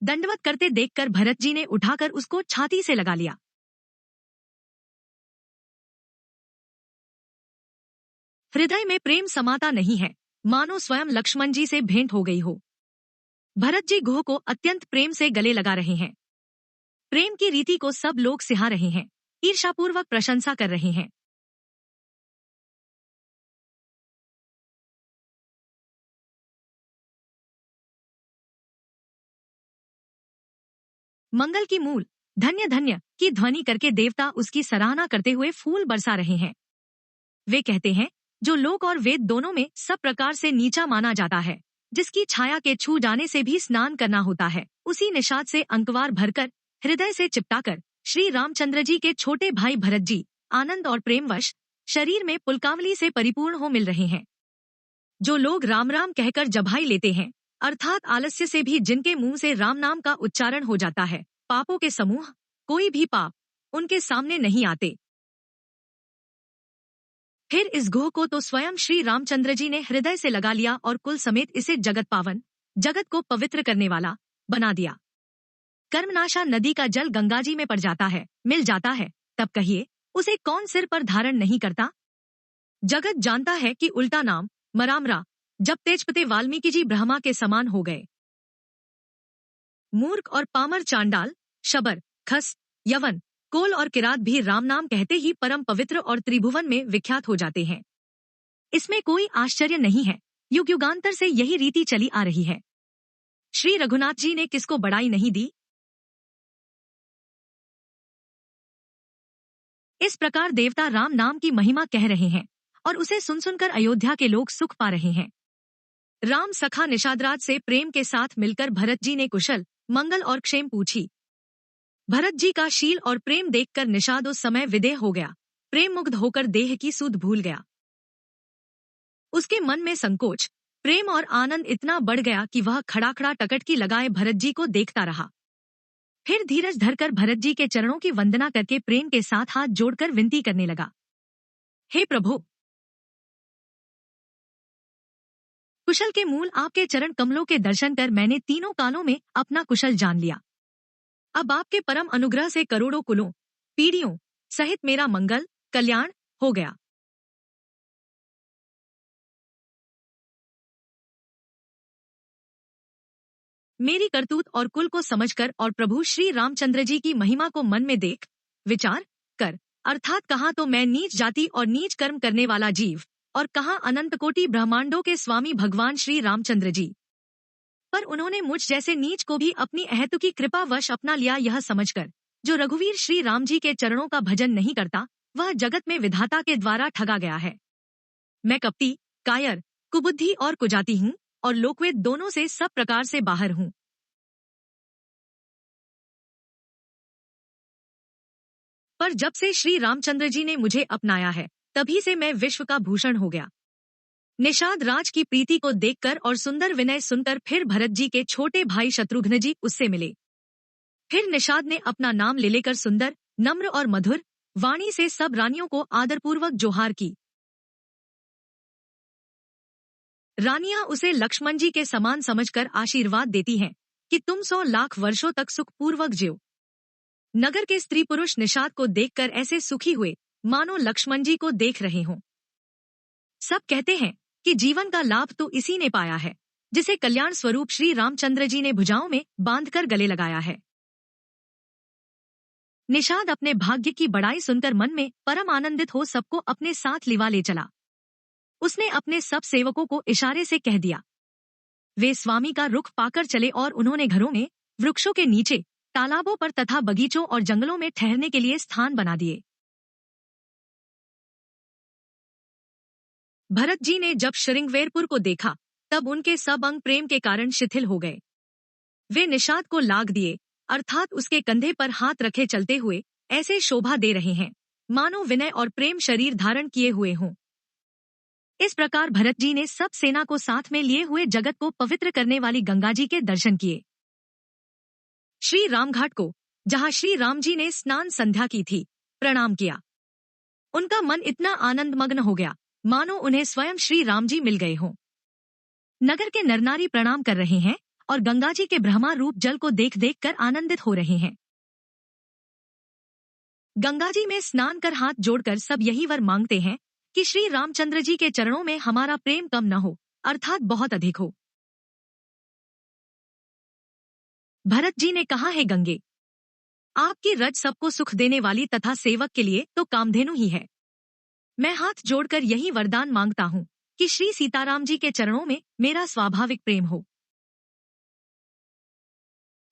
दंडवत करते देखकर भरत जी ने उठाकर उसको छाती से लगा लिया। हृदय में प्रेम समाता नहीं है, मानो स्वयं लक्ष्मण जी से भेंट हो गई हो। भरत जी गुह को अत्यंत प्रेम से गले लगा रहे हैं। प्रेम की रीति को सब लोग सिहा रहे हैं, ईर्ष्यापूर्वक प्रशंसा कर रहे हैं। मंगल की मूल धन्य धन्य की ध्वनि करके देवता उसकी सराहना करते हुए फूल बरसा रहे हैं। वे कहते हैं, जो लोक और वेद दोनों में सब प्रकार से नीचा माना जाता है, जिसकी छाया के छू जाने से भी स्नान करना होता है, उसी निषाद से अंकवार भरकर हृदय से चिपटाकर श्री रामचंद्र जी के छोटे भाई भरत जी आनंद और प्रेमवश शरीर में पुलकावली से परिपूर्ण हो मिल रहे हैं। जो लोग राम राम कहकर जभाई लेते हैं, अर्थात आलस्य से भी जिनके मुंह से राम नाम का उच्चारण हो जाता है, पापों के समूह, कोई भी पाप उनके सामने नहीं आते। फिर इस गुह को तो स्वयं श्री रामचंद्र जी ने हृदय से लगा लिया और कुल समेत इसे जगत पावन, जगत को पवित्र करने वाला बना दिया। कर्मनाशा नदी का जल गंगा जी में पड़ जाता है, मिल जाता है, तब कहिए उसे कौन सिर पर धारण नहीं करता। जगत जानता है कि उल्टा नाम मरामरा जब तेजपते वाल्मीकि जी ब्रह्मा के समान हो गए। मूर्ख और पामर चांडाल, शबर, खस, यवन, कोल और किरात भी राम नाम कहते ही परम पवित्र और त्रिभुवन में विख्यात हो जाते हैं। इसमें कोई आश्चर्य नहीं है, युग युगांतर से यही रीति चली आ रही है। श्री रघुनाथ जी ने किसको बड़ाई नहीं दी। इस प्रकार देवता राम नाम की महिमा कह रहे हैं और उसे सुन सुनकर अयोध्या के लोग सुख पा रहे हैं। राम सखा निषादराज से प्रेम के साथ मिलकर भरत जी ने कुशल, मंगल और क्षेम पूछी। भरत जी का शील और प्रेम देखकर निषाद उस समय विदेह हो गया, प्रेम मुग्ध होकर देह की सूध भूल गया। उसके मन में संकोच, प्रेम और आनंद इतना बढ़ गया कि वह खड़ा खड़ा टकटकी लगाए भरत जी को देखता रहा। फिर धीरज धरकर भरत जी के चरणों की वंदना करके प्रेम के साथ हाथ जोड़कर विनती करने लगा। हे प्रभु, कुशल के मूल आपके चरण कमलों के दर्शन कर मैंने तीनों कालों में अपना कुशल जान लिया। अब आपके परम अनुग्रह से करोड़ों कुलों, पीढ़ियों सहित मेरा मंगल, कल्याण हो गया। मेरी करतूत और कुल को समझकर और प्रभु श्री रामचंद्र जी की महिमा को मन में देख विचार कर, अर्थात कहाँ तो मैं नीच जाति और नीच कर्म करने वाला जीव और कहाँ अनंत कोटि ब्रह्मांडों के स्वामी भगवान श्री रामचंद्र जी, पर उन्होंने मुझ जैसे नीच को भी अपनी अहेतुकी कृपा वश अपना लिया। यह समझकर जो रघुवीर श्री राम जी के चरणों का भजन नहीं करता, वह जगत में विधाता के द्वारा ठगा गया है। मैं कपटी, कायर, कुबुद्धि और कुजाती हूँ और लोकवेद दोनों से सब प्रकार से बाहर हूँ। पर जब से श्री रामचंद्र जी ने मुझे अपनाया है, तभी से मैं विश्व का भूषण हो गया। निषाद राज की प्रीति को देखकर और सुंदर विनय सुनकर फिर भरत जी के छोटे भाई शत्रुघ्न जी उससे मिले। फिर निषाद ने अपना नाम ले लेकर सुंदर, नम्र और मधुर वाणी से सब रानियों को आदरपूर्वक जोहार की। रानियां उसे लक्ष्मण जी के समान समझकर आशीर्वाद देती हैं कि तुम 100 लाख वर्षों तक सुखपूर्वक जियो। नगर के स्त्री पुरुष निषाद को देखकर ऐसे सुखी हुए मानो लक्ष्मण जी को देख रहे हों। सब कहते हैं कि जीवन का लाभ तो इसी ने पाया है जिसे कल्याण स्वरूप श्री रामचंद्र जी ने भुजाओं में बांधकर गले लगाया है। निषाद अपने भाग्य की बड़ाई सुनकर मन में परम आनंदित हो सबको अपने साथ लिवा ले चला। उसने अपने सब सेवकों को इशारे से कह दिया। वे स्वामी का रुख पाकर चले और उन्होंने घरों में, वृक्षों के नीचे, तालाबों पर तथा बगीचों और जंगलों में ठहरने के लिए स्थान बना दिए। भरत जी ने जब श्रृंगवेरपुर को देखा, तब उनके सब अंग प्रेम के कारण शिथिल हो गए। वे निषाद को लाग दिए, अर्थात उसके कंधे पर हाथ रखे चलते हुए ऐसे शोभा दे रहे हैं मानो विनय और प्रेम शरीर धारण किए हुए हों। इस प्रकार भरत जी ने सब सेना को साथ में लिए हुए जगत को पवित्र करने वाली गंगा जी के दर्शन किए। श्री रामघाट को, जहाँ श्री राम जी ने स्नान संध्या की थी, प्रणाम किया। उनका मन इतना आनंदमग्न हो गया मानो उन्हें स्वयं श्री राम जी मिल गए हों। नगर के नरनारी प्रणाम कर रहे हैं और गंगा जी के ब्रह्मा रूप जल को देख देख कर आनंदित हो रहे हैं। गंगा जी में स्नान कर हाथ जोड़कर सब यही वर मांगते हैं कि श्री रामचंद्र जी के चरणों में हमारा प्रेम कम न हो, अर्थात बहुत अधिक हो। भरत जी ने कहा, है गंगे, आपकी रज सबको सुख देने वाली तथा सेवक के लिए तो कामधेनु ही है। मैं हाथ जोड़कर यही वरदान मांगता हूँ कि श्री सीताराम जी के चरणों में मेरा स्वाभाविक प्रेम हो।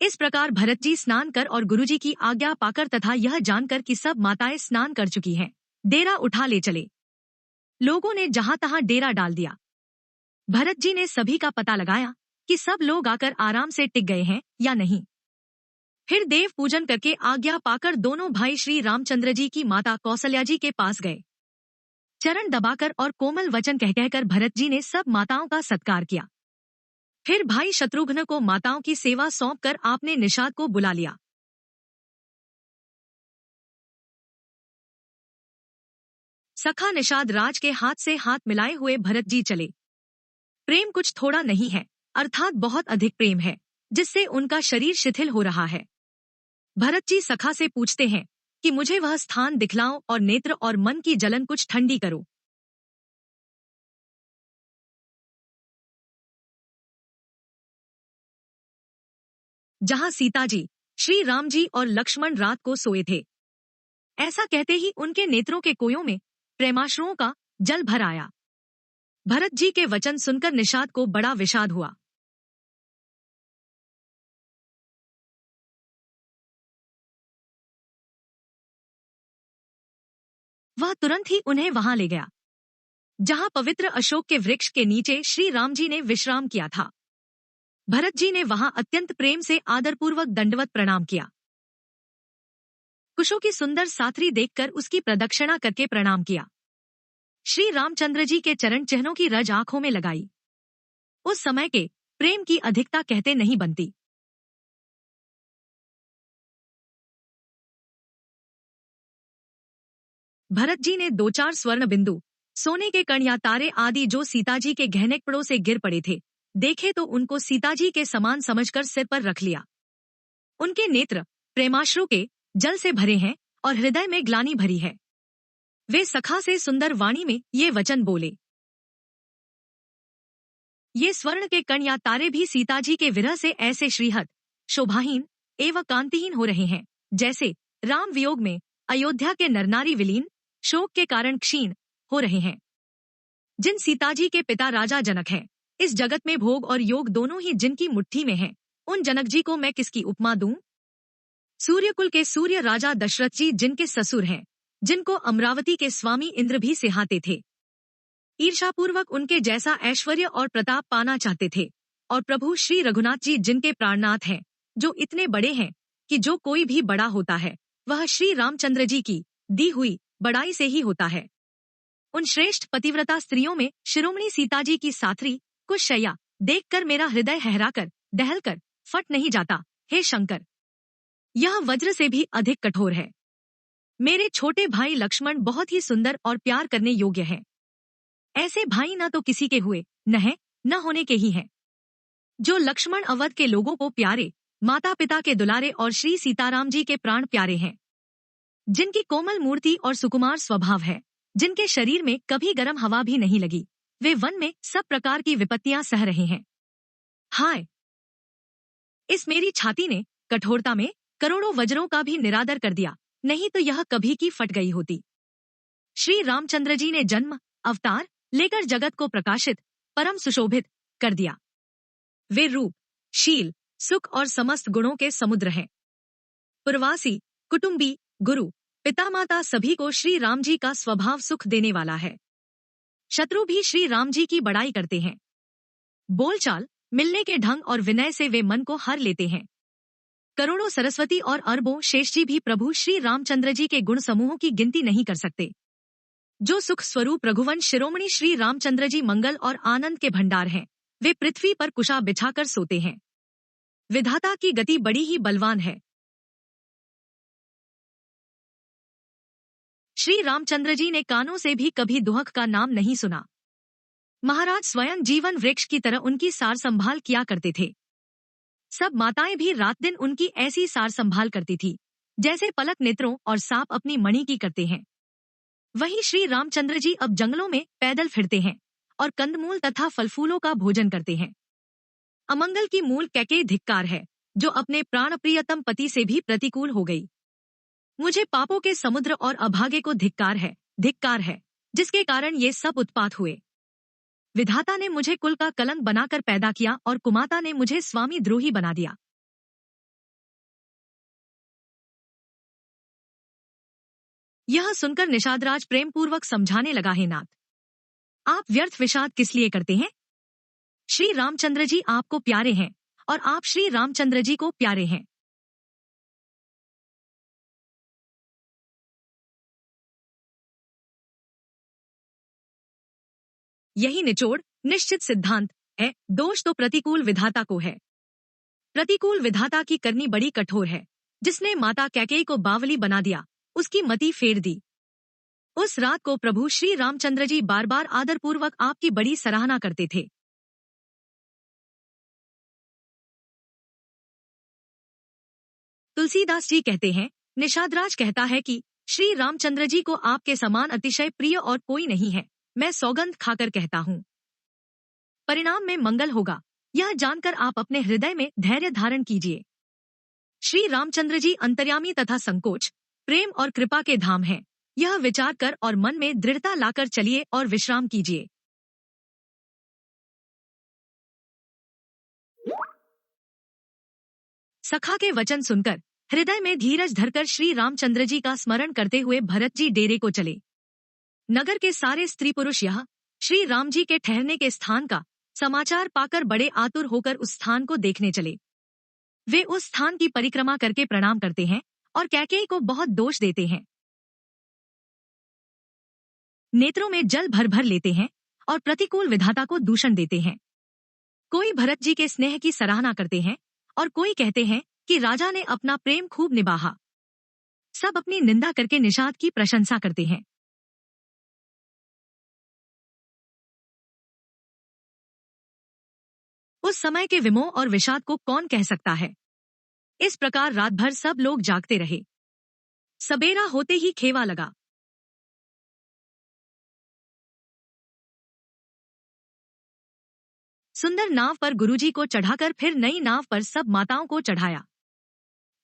इस प्रकार भरत जी स्नान कर और गुरुजी की आज्ञा पाकर तथा यह जानकर कि सब माताएं स्नान कर चुकी हैं, डेरा उठा ले चले। लोगों ने जहां तहां डेरा डाल दिया। भरत जी ने सभी का पता लगाया कि सब लोग आकर आराम से टिक गए हैं या नहीं। फिर देव पूजन करके आज्ञा पाकर दोनों भाई श्री रामचंद्र जी की माता कौशल्या जी के पास गए। चरण दबाकर और कोमल वचन कह कहकर भरत जी ने सब माताओं का सत्कार किया। फिर भाई शत्रुघ्न को माताओं की सेवा सौंपकर आपने निषाद को बुला लिया। सखा निषाद राज के हाथ से हाथ मिलाए हुए भरत जी चले। प्रेम कुछ थोड़ा नहीं है, अर्थात बहुत अधिक प्रेम है, जिससे उनका शरीर शिथिल हो रहा है। भरत जी सखा से पूछते हैं कि मुझे वह स्थान दिखलाओ और नेत्र और मन की जलन कुछ ठंडी करो। जहां सीता जी, श्री राम जी और लक्ष्मण रात को सोए थे। ऐसा कहते ही उनके नेत्रों के कोयों में प्रेमाश्रुओं का जल भर आया। भरत जी के वचन सुनकर निषाद को बड़ा विषाद हुआ। वह तुरंत ही उन्हें वहां ले गया जहां पवित्र अशोक के वृक्ष के नीचे श्री राम जी ने विश्राम किया था। भरत जी ने वहां अत्यंत प्रेम से आदरपूर्वक दंडवत प्रणाम किया। कुशों की सुंदर साथरी देखकर उसकी प्रदक्षिणा करके प्रणाम किया। श्री रामचंद्र जी के चरण चिन्हों की रज आंखों में लगाई। उस समय के प्रेम की अधिकता कहते नहीं बनती। भरत जी ने दो चार स्वर्ण बिंदु, सोने के कण या तारे आदि जो सीताजी के गहने कपड़ों से गिर पड़े थे, देखे तो उनको सीताजी के समान समझकर सिर पर रख लिया। उनके नेत्र प्रेमाश्रु के जल से भरे हैं और हृदय में ग्लानि भरी है। वे सखा से सुंदर वाणी में ये वचन बोले। ये स्वर्ण के कण या तारे भी सीताजी के विरह से ऐसे श्रीहत, शोभाहीन एवं कांतिहीन हो रहे हैं, जैसे राम वियोग में अयोध्या के नरनारी विलीन शोक के कारण क्षीण हो रहे हैं। जिन सीताजी के पिता राजा जनक हैं, इस जगत में भोग और योग दोनों ही जिनकी मुट्ठी में हैं, उन जनक जी को मैं किसकी उपमा दूं? सूर्यकुल के सूर्य राजा दशरथ जी जिनके ससुर हैं, जिनको अमरावती के स्वामी इंद्र भी सिहाते थे, ईर्षापूर्वक उनके जैसा ऐश्वर्य और प्रताप पाना चाहते थे। और प्रभु श्री रघुनाथ जी जिनके प्राणनाथ हैं, जो इतने बड़े हैं कि जो कोई भी बड़ा होता है वह श्री रामचंद्र जी की दी हुई बड़ाई से ही होता है। उन श्रेष्ठ पतिव्रता स्त्रियों में शिरोमणि सीताजी की साथरी कुशैया देखकर मेरा हृदय हहराकर दहलकर फट नहीं जाता। हे शंकर, यह वज्र से भी अधिक कठोर है। मेरे छोटे भाई लक्ष्मण बहुत ही सुंदर और प्यार करने योग्य हैं। ऐसे भाई न तो किसी के हुए न है न होने के ही हैं। जो लक्ष्मण अवध के लोगों को प्यारे, माता पिता के दुलारे और श्री सीताराम जी के प्राण प्यारे हैं, जिनकी कोमल मूर्ति और सुकुमार स्वभाव है, जिनके शरीर में कभी गर्म हवा भी नहीं लगी, वे वन में सब प्रकार की विपत्तियां सह रहे हैं। हाय, इस मेरी छाती ने कठोरता में करोड़ों वज्रों का भी निरादर कर दिया, नहीं तो यह कभी की फट गई होती। श्री रामचंद्र जी ने जन्म अवतार लेकर जगत को प्रकाशित परम सुशोभित कर दिया। वे रूप, शील, सुख और समस्त गुणों के समुद्र हैं। प्रवासी, कुटुंबी, गुरु, पिता माता सभी को श्री राम जी का स्वभाव सुख देने वाला है। शत्रु भी श्री राम जी की बड़ाई करते हैं। बोलचाल, मिलने के ढंग और विनय से वे मन को हर लेते हैं। करोड़ों सरस्वती और अरबों शेष जी भी प्रभु श्री रामचंद्र जी के गुण समूहों की गिनती नहीं कर सकते। जो सुख स्वरूप रघुवंश शिरोमणि श्री रामचंद्र जी मंगल और आनंद के भंडार हैं, वे पृथ्वी पर कुशा बिछाकर सोते हैं। विधाता की गति बड़ी ही बलवान है। श्री रामचंद्र जी ने कानों से भी कभी दुहक का नाम नहीं सुना। महाराज स्वयं जीवन वृक्ष की तरह उनकी सार संभाल किया करते थे। सब माताएं भी रात दिन उनकी ऐसी सार संभाल करती थी, जैसे पलक नेत्रों और सांप अपनी मणि की करते हैं। वहीं श्री रामचंद्र जी अब जंगलों में पैदल फिरते हैं और कंदमूल तथा फल फूलों का भोजन करते हैं। अमंगल की मूल कैकेयी धिक्कार है, जो अपने प्राण प्रियतम पति से भी प्रतिकूल हो गई। मुझे पापों के समुद्र और अभागे को धिक्कार है, जिसके कारण ये सब उत्पात हुए। विधाता ने मुझे कुल का कलंक बनाकर पैदा किया और कुमाता ने मुझे स्वामी द्रोही बना दिया। यह सुनकर निषादराज प्रेम पूर्वक समझाने लगा, हे नाथ, आप व्यर्थ विषाद किस लिए करते हैं? श्री रामचंद्र जी आपको प्यारे हैं और आप श्री रामचंद्र जी को प्यारे हैं। यही निचोड़ निश्चित सिद्धांत है। दोष तो प्रतिकूल विधाता को है। प्रतिकूल विधाता की करनी बड़ी कठोर है। जिसने माता कैकेयी को बावली बना दिया, उसकी मति फेर दी। उस रात को प्रभु श्री रामचंद्र जी बार बार आदरपूर्वक आपकी बड़ी सराहना करते थे। तुलसीदास जी कहते हैं, निषादराज कहता है कि श्री रामचंद्र जी को आपके समान अतिशय प्रिय और कोई नहीं है। मैं सौगंध खाकर कहता हूँ, परिणाम में मंगल होगा। यह जानकर आप अपने हृदय में धैर्य धारण कीजिए। श्री रामचंद्र जी अंतर्यामी तथा संकोच, प्रेम और कृपा के धाम हैं। यह विचार कर और मन में दृढ़ता लाकर चलिए और विश्राम कीजिए। सखा के वचन सुनकर हृदय में धीरज धरकर श्री रामचंद्र जी का स्मरण करते हुए भरत जी डेरे को चले। नगर के सारे स्त्री पुरुष यह श्री राम जी के ठहरने के स्थान का समाचार पाकर बड़े आतुर होकर उस स्थान को देखने चले। वे उस स्थान की परिक्रमा करके प्रणाम करते हैं और कैकेयी को बहुत दोष देते हैं। नेत्रों में जल भर भर लेते हैं और प्रतिकूल विधाता को दूषण देते हैं। कोई भरत जी के स्नेह की सराहना करते हैं और कोई कहते हैं कि राजा ने अपना प्रेम खूब निभाहा। सब अपनी निंदा करके निषाद की प्रशंसा करते हैं। उस समय के विमोह और विषाद को कौन कह सकता है। इस प्रकार रात भर सब लोग जागते रहे। सबेरा होते ही खेवा लगा। सुंदर नाव पर गुरुजी को चढ़ाकर फिर नई नाव पर सब माताओं को चढ़ाया।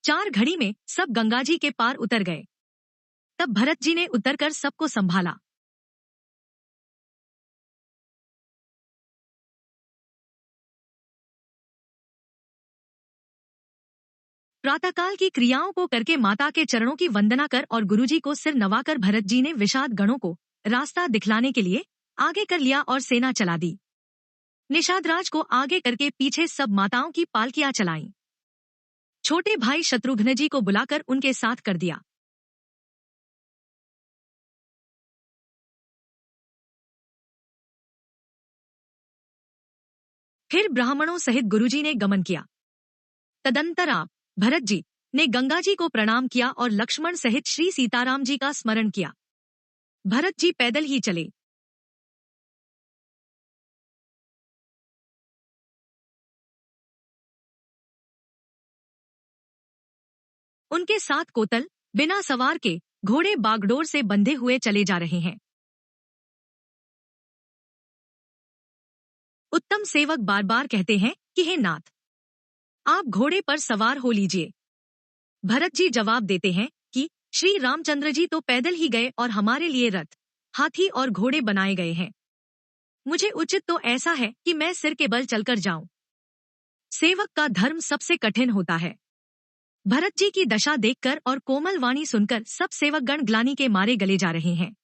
4 घड़ी में सब गंगा जी के पार उतर गए। तब भरत जी ने उतरकर सबको संभाला। प्रातःकाल की क्रियाओं को करके माता के चरणों की वंदना कर और गुरुजी को सिर नवाकर भरत जी ने विषाद गणों को रास्ता दिखलाने के लिए आगे कर लिया और सेना चला दी। निषादराज को आगे करके पीछे सब माताओं की पालकियां चलाईं। छोटे भाई शत्रुघ्न जी को बुलाकर उनके साथ कर दिया। फिर ब्राह्मणों सहित गुरुजी ने गमन किया। तदंतर आप भरत जी ने गंगा जी को प्रणाम किया और लक्ष्मण सहित श्री सीताराम जी का स्मरण किया। भरत जी पैदल ही चले। उनके साथ कोतल बिना सवार के घोड़े बागडोर से बंधे हुए चले जा रहे हैं। उत्तम सेवक बार बार कहते हैं कि हे नाथ, आप घोड़े पर सवार हो लीजिए। भरत जी जवाब देते हैं कि श्री रामचंद्र जी तो पैदल ही गए और हमारे लिए रथ, हाथी और घोड़े बनाए गए हैं। मुझे उचित तो ऐसा है कि मैं सिर के बल चलकर जाऊं। सेवक का धर्म सबसे कठिन होता है। भरत जी की दशा देखकर और कोमल वाणी सुनकर सब सेवकगण ग्लानि के मारे गले जा रहे हैं।